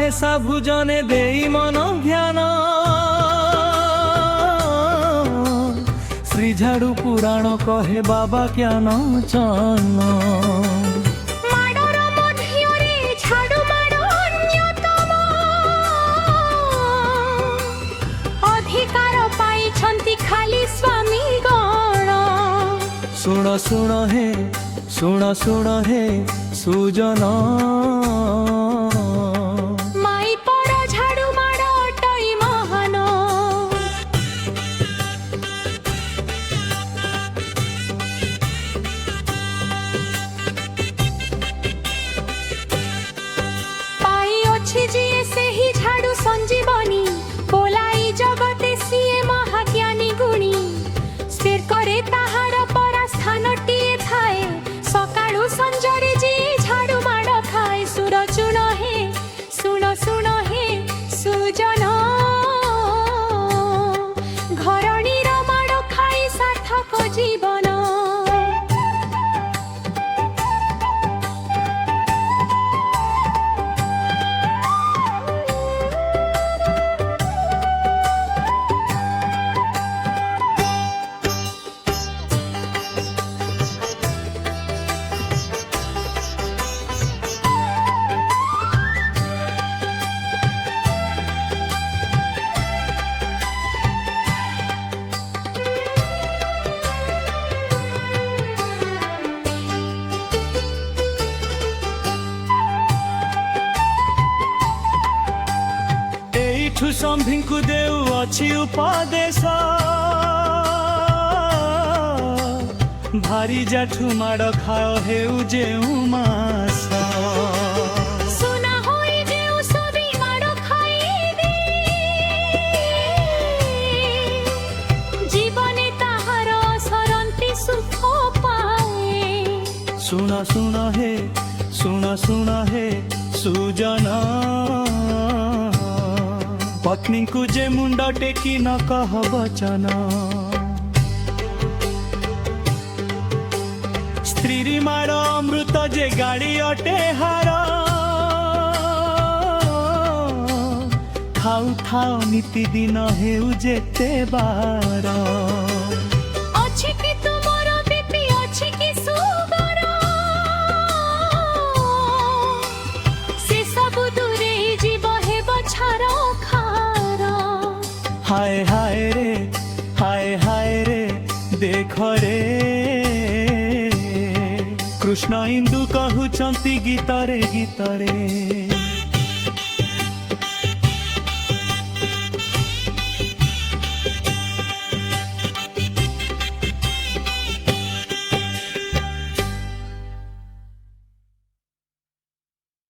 कहे साभु जने देई मन ध्यान श्री झाड़ू पुराण कहे बाबा ज्ञान चन सुन सुन हे सुजन माई पर झाड़ू माड़ अटई महान पाई अछि जिए से ही झाड़ू संजीवनी बोलाई जगते सिए महाज्ञानी गुणी स्थिर करे ताहार स्थानटीए थाए सकाळु संजरे जी झाड़ू माड़ खाए सुर चुण हे सुण हे सुजन घरणीर माड़ खाए सार्थक जीवन सम्भी को देउ अछि उपदेश भारी जाठू माड़ खाओ हेउ जेउ मास सुना होई जेउ सभी माड़ खाई दे जीवने ताहार सरंती सुख पाए सुन हे सुजन पत्नी को जे मुंड टेकी न कह वचन स्त्री मार अमृत जे गाड़ी अटे हार खाऊ खाओ नीति दिन हेउ जेते बार अछि कि तुमर बीपी अछि कि सुगर से सब दूरे जीव हेब छार हाय रे देख रे कृष्ण इंदु कहउचंती गीतरे